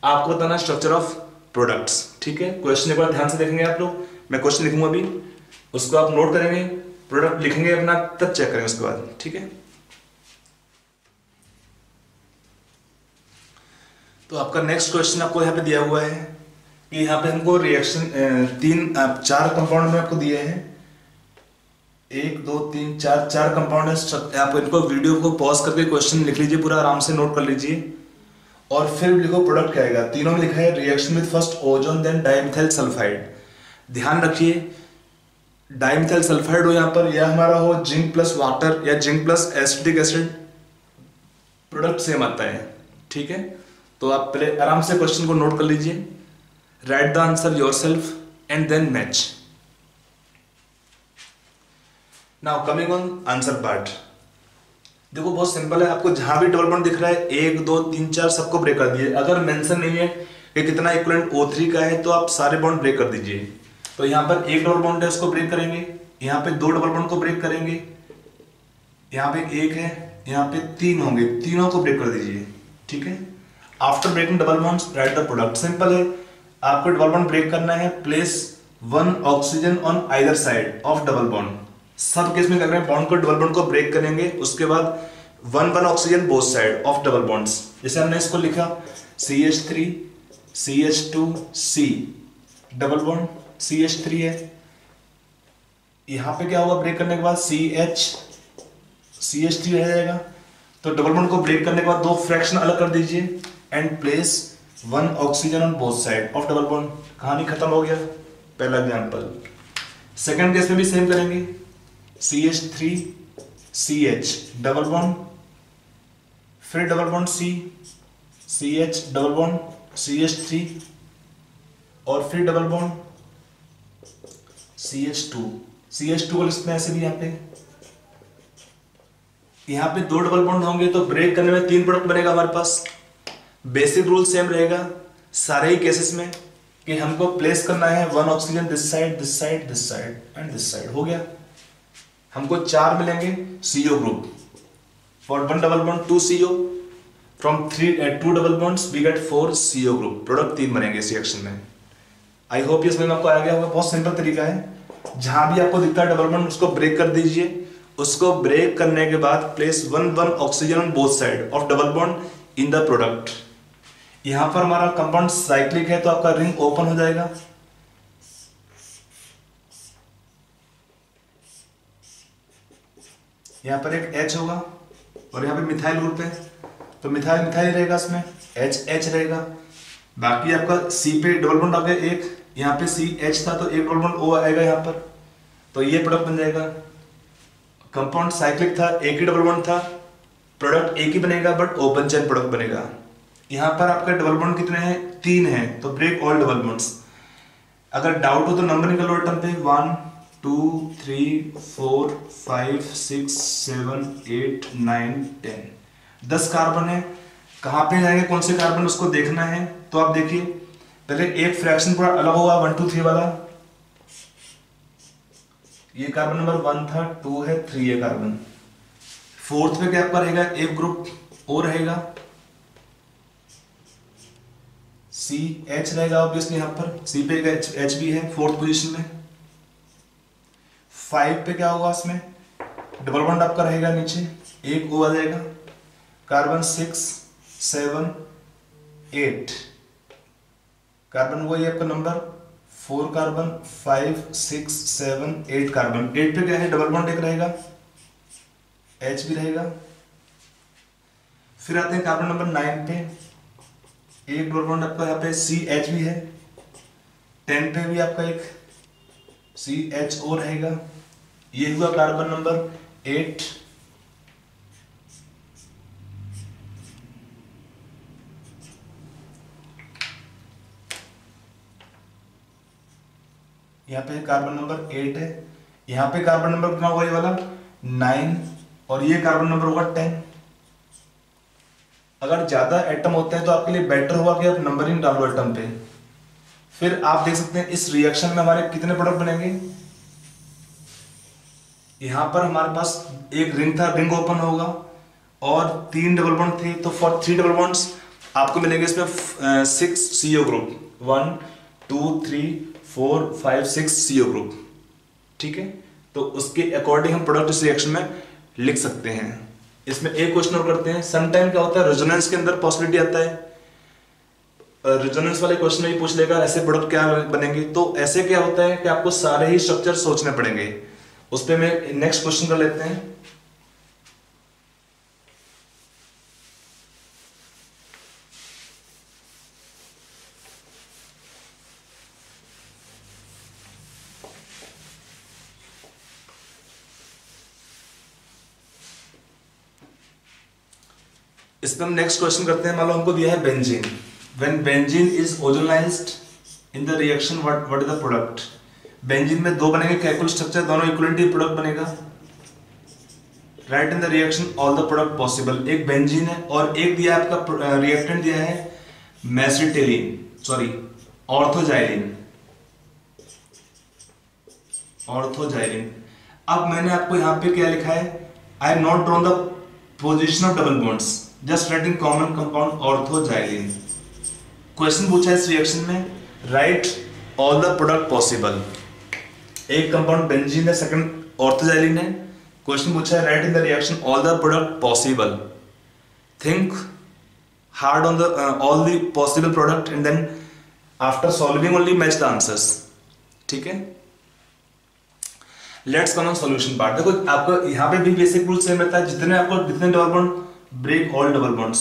आपको बताना स्ट्रक्चर ऑफ प्रोडक्ट्स, ठीक है। क्वेश्चन एक बार ध्यान से देखेंगे आप लोग, मैं क्वेश्चन लिखूंगा अभी, उसको आप नोट करेंगे, प्रोडक्ट लिखेंगे अपना, तब चेक करेंगे उसके बाद, ठीक है। तो आपका नेक्स्ट क्वेश्चन आपको यहाँ पे दिया हुआ है कि यहाँ पे हमको रिएक्शन चार कंपाउंड में आपको दिए हैं, 1 2 3 4 कंपाउंड है। आप इनको वीडियो को पॉज करके क्वेश्चन लिख लीजिए, पूरा आराम से नोट कर लीजिए, और फिर लिखो प्रोडक्ट क्या आएगा। तीनों में लिखा है reaction with first ozone then dimethyl sulphide. ध्यान रखिए डाइमिथाइल सल्फाइड हो यहाँ पर, या हमारा हो जिंक प्लस वाटर या zinc plus acetic acid, product same आता है, ठीक है। तो आप पहले आराम से क्वेश्चन को नोट कर लीजिए, write the answer yourself and then match. Now coming on answer part, देखो बहुत सिंपल है, आपको जहां भी डबल बॉन्ड दिख रहा है 1 2 3 4 सबको ब्रेक कर दिए। अगर मेंशन नहीं है कि कितना इक्विवेलेंट O3 का है तो आप सारे बॉन्ड ब्रेक कर दीजिए। तो यहाँ पर एक डबल बॉन्ड है उसको ब्रेक करेंगे, यहाँ पे 2 डबल बॉन्ड को ब्रेक करेंगे, यहाँ पे 1 है, यहाँ पे 3 होंगे, तीनों को ब्रेक कर दीजिए, ठीक है। After breaking double bonds write the product. Simple है, आपको डबल बॉन्ड ब्रेक करना है, place 1 oxygen on either side of double bond. सब केस में कर रहे हैं, बॉन्ड को डबल बॉन्ड को ब्रेक करेंगे, उसके बाद 1 oxygen both side of double bonds. जैसे हमने इसको लिखा CH3 CH2C double bond CH3 है, यहां पे क्या होगा ब्रेक करने के बाद CH3 रह जाएगा। तो डबल बॉन्ड को ब्रेक करने के बाद 2 फ्रैक्शन अलग कर दीजिए and place 1 oxygen on both side of double bond. कहानी खत्म हो गया, पहला एग्जांपल। सेकंड केस में भी सेम करेंगे, CH3 CH डबल बॉन्ड, फिर double bond CH double bond CH3, और फिर डबल बॉन्ड CH2 को लिखते हैं ऐसे भी। यहाँ पे 2 डबल बॉन्ड होंगे तो ब्रेक करने में 3 प्रोडक्ट बनेगा हमारे पास। बेसिक रूल सेम रहेगा सारे ही केसेस में कि हमको प्लेस करना है 1 oxygen this side this side this side and this side, हो गया। हमको 4 मिलेंगे CO group, for 1 double bond 2 CO, from 2 double bonds we get 4 CO group, product 3 बनेंगे इस रिएक्शन में। आई होप ये समझ में आपको आ गया होगा। बहुत सिंपल तरीका है, जहां भी आपको दिखता है डबल बॉन्ड उसको ब्रेक कर दीजिए, उसको ब्रेक करने के बाद place 1 oxygen on both side of double bond in the product. यहां पर हमारा कंपाउंड साइक्लिक है तो आपका रिंग ओपन हो जाएगा, यहां पर एक H होगा और यहां पे मिथाइल ग्रुप है तो मिथाइल रहेगा, इसमें H रहेगा। बाकी आपका C पे डबल बॉन्ड आ गया एक, यहाँ पे CH था तो एक डबल बॉन्ड O आएगा यहाँ पर, तो ये प्रोडक्ट बन जाएगा। कंपाउंड साइक्लिक था, एक ही डबल बॉन्ड था, प्रोडक्ट एक ही बनेगा बट ओपन चेन प्रोडक्ट बनेगा। यहाँ पर आपका डबल बॉन्ड कितने हैं, 3 हैं, तो ब्रेक ऑल डबल बॉन्ड्स। अगर डाउट हो तो नंबर निकालो टर्म पे, 1 2 3 4 5 6 7 8 9 10, 10 कार्बन है। कहाँ पे जाएंगे, कौन से कार्बन उसको देखना है। तो आप देखिए पहले एक फ्रैक्शन पूरा अलग होगा 1 2 3 वाला, ये कार्बन नंबर 1 था, 2 है, 3 है कार्बन। फोर्थ पे क्या रहेगा, एक ग्रुप और रहेगा CH रहेगा ऑब्वियसली, यहाँ पर C पे H भी है 4th पोजीशन में। 5 पे क्या होगा, इसमें डबल बॉन्ड आपका रहेगा नीचे, एक O आ जाएगा, कार्बन 6 7 8, कार्बन वही आपका नंबर 4 कार्बन 5 6 7 8 कार्बन। 8 पे क्या है, डबल बॉन्ड एक रहेगा, H भी रहेगा। फिर आते हैं कार्बन नंबर 9 पे, एक डबल बॉन्ड आपका यहाँ पे CH भी है। 10 पे भी आपका एक CHO रहेगा। ये हुआ कार्बन नंबर 8। यहाँ पे कार्बन नंबर 8 है, यहाँ पे कार्बन नंबर कितना होगा, ये वाला 9, और ये कार्बन नंबर होगा 10। अगर ज्यादा एटम होते हैं तो आपके लिए बेटर होगा कि आप नंबरिंग डालो एटम पे। फिर आप देख सकते हैं इस रिएक्शन में हमारे कितने प्रोडक्ट बनेंगे। यहां पर हमारे पास एक रिंग था, रिंग ओपन होगा और 3 डबल बॉन्ड थे, तो फॉर 3 डबल बॉन्ड्स आपको मिलेंगे इसमें 6 CO ग्रुप, 1 2 3 4 5 6 CO ग्रुप। ठीक है, तो उसके अकॉर्डिंग हम प्रोडक्ट इस रिएक्शन में लिख सकते हैं। इसमें एक क्वेश्चन और करते हैं। समटाइम क्या होता है, रेजोनेंस के अंदर पॉसिबिलिटी आता है, रेजोनेंस वाले क्वेश्चन में भी पूछ लेगा ऐसे प्रोडक्ट क्या बनेंगे। तो ऐसे क्या होता है कि आपको सारे ही स्ट्रक्चर सोचने पड़ेंगे। उस पर मैं नेक्स्ट क्वेश्चन कर लेते हैं। इस पर हम नेक्स्ट क्वेश्चन करते हैं। मान लो हमको दिया है benzene. When benzene is ozonised in the reaction what is the product. Benzene में 2 बनेंगे कैलकुल स्ट्रक्चर, दोनों इक्वलिटी प्रोडक्ट बनेगा। Right in the reaction all the product possible. एक बेंजीन है और एक दिया आपका रिएक्टेंट दिया है ऑर्थोजाइलिन। अब मैंने आपको यहाँ पे क्या लिखा है, I have not drawn the position of double bonds, just writing common compound orthoxylene. Question पूछा है इस रिएक्शन में, write all the product possible. एक कंपाउंड बेंजीन है, सेकंड ऑर्थोजाइलिन है। क्वेश्चन पूछा है write in the reaction all the product possible. Think hard on the all the possible product and then after solving only match the answers. ठीक है, let's come on solution part. देखो आपको यहाँ पे भी बेसिक रूल सेम रहता है, जितने double bond break all double bonds.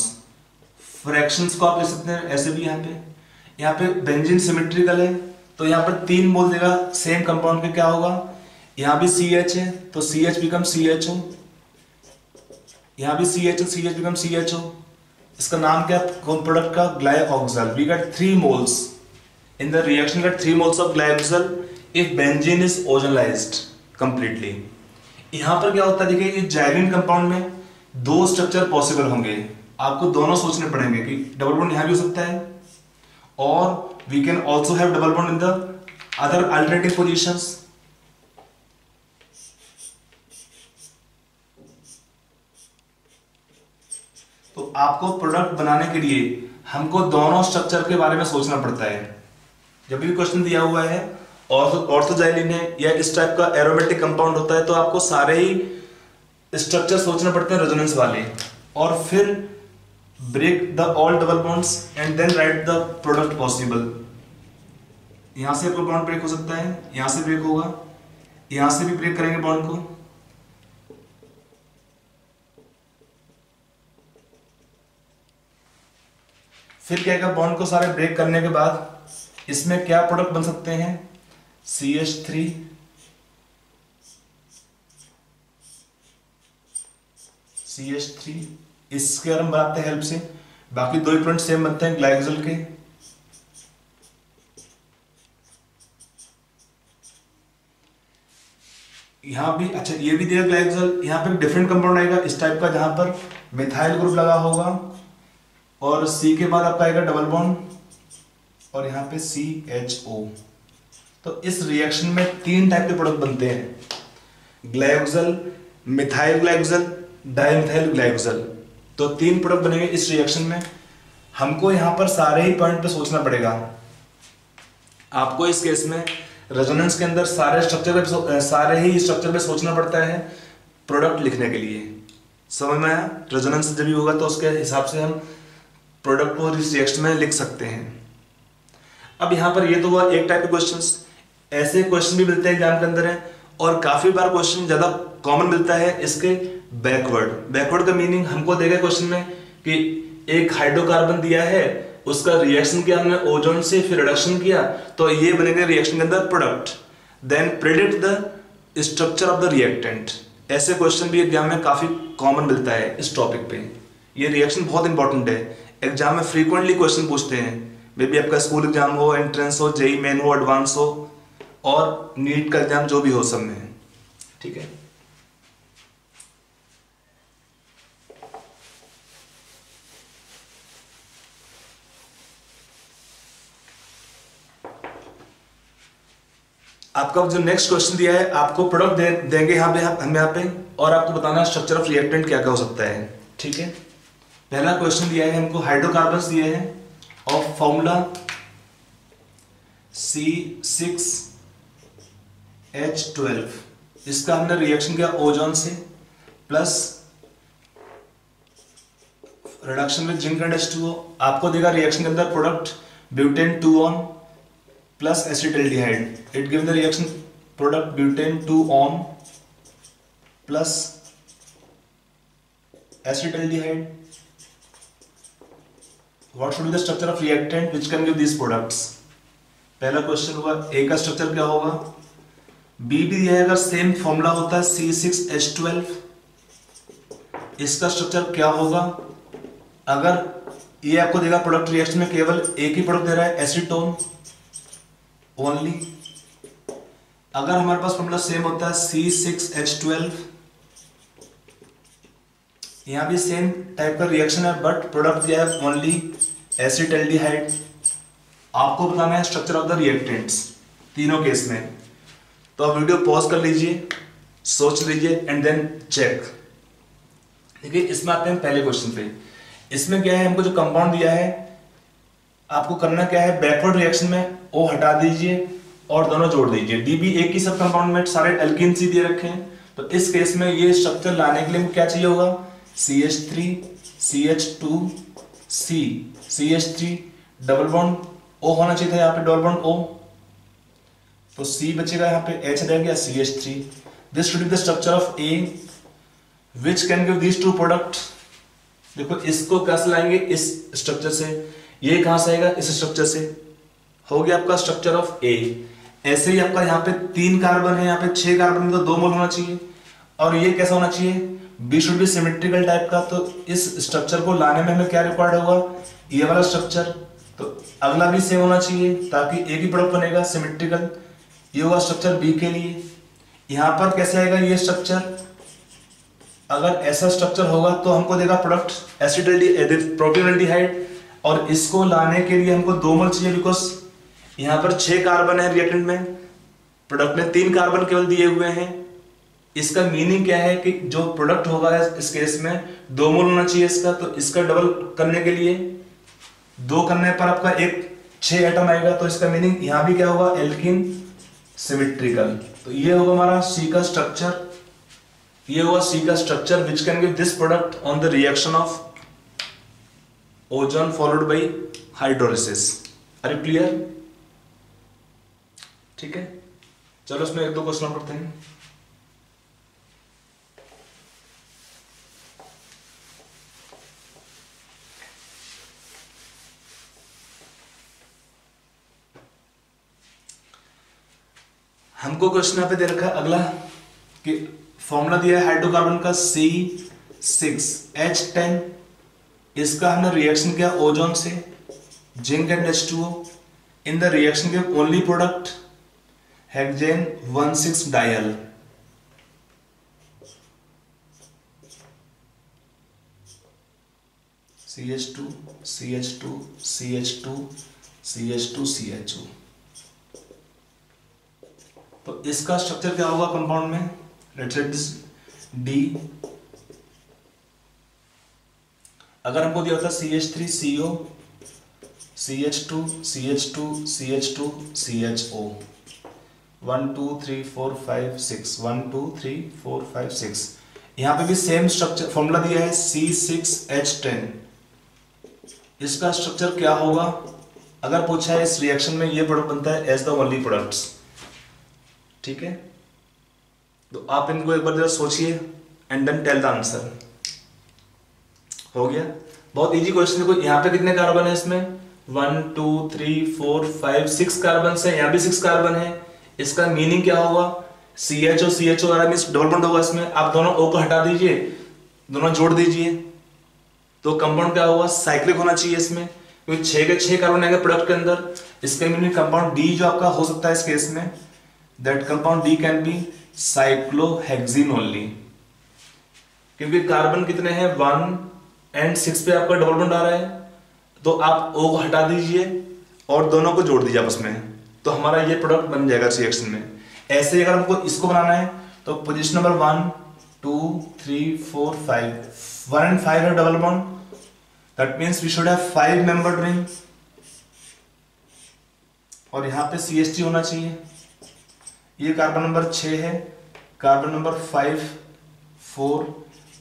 Fractions को आप ले सकते हैं ऐसे भी। यहाँ पे बेंजीन सिमेट्रिकल है तो यहाँ पर 3 मोल देगा सेम कंपाउंड के, क्या होगा, यहाँ भी CH है तो CH बिकम CHO, यहाँ भी CH बिकम CHO। इसका नाम क्या कौन प्रोडक्ट का, glyoxal. We got 3 moles in the reaction, got 3 moles of glyoxal if benzene is ozonised completely. यहां पर क्या होता है, देखिए ये जाइलिन कंपाउंड में 2 स्ट्रक्चर पॉसिबल होंगे। आपको दोनों सोचने पड़ेंगे कि डबल बॉन्ड यहां भी हो सकता है और we can also have double bond in the other alternative positions. तो आपको प्रोडक्ट बनाने के लिए हमको दोनों स्ट्रक्चर के बारे में सोचना पड़ता है। जब भी क्वेश्चन दिया हुआ है ऑर्थोजाइलिन है या इस टाइप का एरोमेटिक कंपाउंड होता है तो आपको सारे ही स्ट्रक्चर सोचने पड़ते हैं रेजोनेंस वाले, और फिर break the all double bonds and then write the product possible. यहां से आपका बॉन्ड ब्रेक हो सकता है, यहां से ब्रेक होगा, यहां से भी ब्रेक करेंगे बॉन्ड को। फिर क्या है, बॉन्ड को सारे ब्रेक करने के बाद इसमें क्या प्रोडक्ट बन सकते हैं, CH3 इसके हम बनाते हैं हेल्प से। बाकी 2 प्रोडक्ट सेम बनते हैं ग्लाइकोजल के। यहां भी अच्छा ये भी दिया ग्लाइकोजल, यहां पे डिफरेंट कंपाउंड आएगा इस टाइप का जहां पर मिथाइल ग्रुप लगा होगा और C के बाद आपका आएगा डबल बॉन्ड और यहाँ पे CHO। तो इस रिएक्शन में 3 टाइप के प्रोडक्ट बनते हैं, ग्लाइकोजल, मिथाइल ग्लाइकोजल, डाइमिथाइल ग्लाइकोजल। तो 3 प्रोडक्ट बनेंगे इस रिएक्शन में। हमको यहाँ पर सारे ही पॉइंट पे सोचना पड़ेगा। आपको इस केस में रेजोनेंस के अंदर सारे ही स्ट्रक्चर पे सोचना पड़ता है प्रोडक्ट लिखने के लिए। समझ में आया? रेजोनेंस जब भी होगा तो उसके हिसाब से हम प्रोडक्ट को इस रिएक्शन में लिख सकते हैं। अब यहाँ पर ये तो हुआ एक टाइप के क्वेश्चंस। ऐसे क्वेश्चन भी मिलते हैं एग्जाम के अंदर है, और काफी बार क्वेश्चन ज्यादा कॉमन मिलता है इसके बैकवर्ड का मीनिंग हमको देगा क्वेश्चन में कि एक हाइड्रोकार्बन दिया है, उसका रिएक्शन किया हमने ओजोन से, फिर रिडक्शन किया, तो ये बनेगा रिएक्शन के अंदर product. Then predict the structure of the reactant. ऐसे क्वेश्चन भी एग्जाम में काफी कॉमन मिलता है इस टॉपिक पे। ये रिएक्शन बहुत इंपॉर्टेंट है, एग्जाम में फ्रीक्वेंटली क्वेश्चन पूछते हैं। मे बी आपका स्कूल एग्जाम हो, एंट्रेंस हो, जेई मेन हो, एडवांस हो, और नीट का एग्जाम जो भी हो, सब में। ठीक है, आपका जो नेक्स्ट क्वेश्चन दिया है, आपको प्रोडक्ट देंगे यहाँ पे हम यहाँ पे, और आपको बताना है स्ट्रक्चर ऑफ रिएक्टेंट क्या क्या हो सकता है। ठीक है, पहला क्वेश्चन दिया है हमको, हाइड्रोकार्बन्स दिए हैं ऑफ फॉर्मूला C6H12। इसका हमने रिएक्शन किया ओजोन से, plus reduction with zinc and H2O। आपको देगा रिएक्शन के अंदर product butane 2-on plus acetaldehyde. It gives the reaction product butane 2-on plus acetaldehyde. What should be the structure of reactant which can give these products? पहला question हुआ, ए का structure क्या होगा, B भी दिया है, अगर सेम फॉर्मूला होता है C6H12, इसका स्ट्रक्चर क्या होगा। अगर ये आपको देगा प्रोडक्ट रिएक्शन में केवल एक ही प्रोडक्ट दे रहा है, एसीटोन ओनली। अगर हमारे पास फॉर्मूला सेम होता है C6H12, यहां भी सेम टाइप का रिएक्शन है, बट प्रोडक्ट दिया है ओनली एसिटाल्डिहाइड। आपको बताना है स्ट्रक्चर ऑफ द रिएक्टेंट्स तीनों केस में। तो आप वीडियो पॉज कर लीजिए, सोच लीजिए एंड देन चेक। देखिए, इसमें आते हैं पहले क्वेश्चन पे। इसमें क्या है, हमको जो कंपाउंड दिया है, आपको करना क्या है, बैकवर्ड रिएक्शन में ओ हटा दीजिए और दोनों जोड़ दीजिए। डी भी एक ही सब कंपाउंड में सारे एल्कीन सी दिए रखे हैं, तो इस केस में ये स्ट्रक्चर लाने के लिए क्या चाहिए होगा, CH3 CH2 C CH3 double bond O होना चाहिए था यहाँ पे, डबल बॉन्ड O, तो C बचेगा, यहाँ पे H रह गया, CH3। This should be the structure of A which can give these two product. देखो, इसको कैसे लाएंगे, इस स्ट्रक्चर से, ये कहां से आएगा, इस स्ट्रक्चर से। हो गया आपका स्ट्रक्चर ऑफ ए। ऐसे ही आपका यहाँ पे 3 कार्बन है, यहाँ पे 6 कार्बन में तो 2 मोल होना चाहिए, और ये कैसा होना चाहिए, B should be symmetrical type का। तो इस स्ट्रक्चर को लाने में हमें क्या रिक्वायर्ड होगा, ये वाला स्ट्रक्चर। तो अगला भी सेम होना चाहिए ताकि एक ही प्रोडक्ट बनेगा, सिमेट्रिकल। ये होगा स्ट्रक्चर बी के लिए। यहां पर कैसे आएगा ये स्ट्रक्चर, अगर ऐसा स्ट्रक्चर होगा तो हमको देगा प्रोडक्ट एसिटाल्डिहाइड, प्रोपेनॉल्डिहाइड, और इसको लाने के लिए हमको 2 मोल चाहिए, बिकॉज यहां पर 6 कार्बन है रिएक्टेंट में, प्रोडक्ट में 3 कार्बन केवल दिए हुए हैं। इसका मीनिंग क्या है कि जो प्रोडक्ट होगा इस केस में 2 मोल होना चाहिए इसका, तो इसका डबल करने के लिए 2 करने पर आपका 6 एटम आएगा, तो इसका मीनिंग यहां भी क्या होगा, एल्कीन सिमेट्रिकल। तो ये होगा हमारा सी का स्ट्रक्चर, ये होगा सी का structure which can give this product on the reaction of ozone followed by hydrolysis. Are you clear? ठीक है, चलो इसमें 1-2 क्वेश्चन करते हैं। हमको क्वेश्चन यहां पे दे रखा है अगला कि फॉर्मूला दिया है हाइड्रोकार्बन का C6H10, इसका हमने रिएक्शन किया ओजोन से, zinc and H2O। In the reaction के only product hexane 1,6 diol. CH2 CH2 CH2 CH2 CHO। तो इसका स्ट्रक्चर क्या होगा कंपाउंड में, लेट्स राइट दिस D। अगर हमको दिया होता CH3CO CH2 CH2 CH2 CHO 1 2 3 4 5 6 1 2 3 4 5 6। यहाँ पे भी सेम स्ट्रक्चर फॉर्मूला दिया है C6H10। इसका स्ट्रक्चर क्या होगा अगर पूछा है इस रिएक्शन में ये प्रोडक्ट बनता है एज द ओनली प्रोडक्ट्स। ठीक है, तो आप इनको एक बार जरा सोचिए and then tell the answer. हो गया, बहुत इजी क्वेश्चन। देखो यहाँ पे कितने कार्बन है इसमें 1 2 3 4 5 6 कार्बन है, यहाँ भी 6 कार्बन है। इसका मीनिंग क्या होगा CHO CHO means double bond होगा इसमें। आप दोनों O को हटा दीजिए, दोनों जोड़ दीजिए, तो कंपाउंड क्या होगा साइक्लिक होना चाहिए इसमें, क्योंकि 6 के 6 कार्बन आएंगे प्रोडक्ट के अंदर। इसके मीनिंग कंपाउंड D जो आपका हो सकता है इस केस में, that compound D can be cyclohexene only, क्योंकि कार्बन कितने हैं 1 एंड 6 पे आपका डबल बॉन्ड आ रहा है। तो आप O को हटा दीजिए और दोनों को जोड़ दीजिए आपस में, तो हमारा ये प्रोडक्ट बन जाएगा रिएक्शन में। ऐसे ही अगर हमको इसको बनाना है तो पोजीशन नंबर 1 2 3 4 5 1 एंड 5 है double bond, that means we should have 5 membered ring. और यहाँ पे CH3 होना चाहिए। ये कार्बन नंबर 6 है, कार्बन नंबर 5 4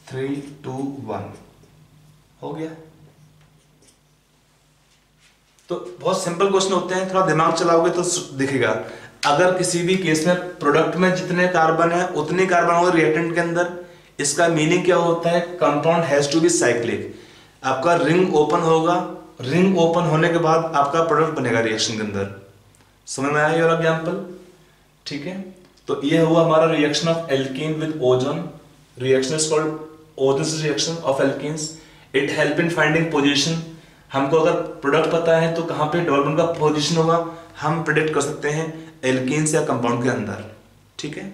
3 2 1 हो गया। तो बहुत सिंपल क्वेश्चन होते हैं, थोड़ा दिमाग चलाओगे तो दिखेगा। अगर किसी भी केस में प्रोडक्ट में जितने कार्बन है उतने कार्बन होंगे रिएक्टेंट के अंदर, इसका मीनिंग क्या होता है compound has to be cyclic. आपका रिंग ओपन होगा, रिंग ओपन होने के बाद आपका प्रोडक्ट बनेगा रिएक्शन के अंदर। समझ में आया ये वाला एग्जांपल? ठीक है, तो ये हुआ हमारा reaction of alkene with ozone. Reaction is called ozone reaction of alkenes. It help in finding position. हमको अगर प्रोडक्ट पता है तो कहाँ पे डबल बॉन्ड का पोजीशन होगा हम प्रेडिक्ट कर सकते हैं एल्कीन्स या कंपाउंड के अंदर। ठीक है।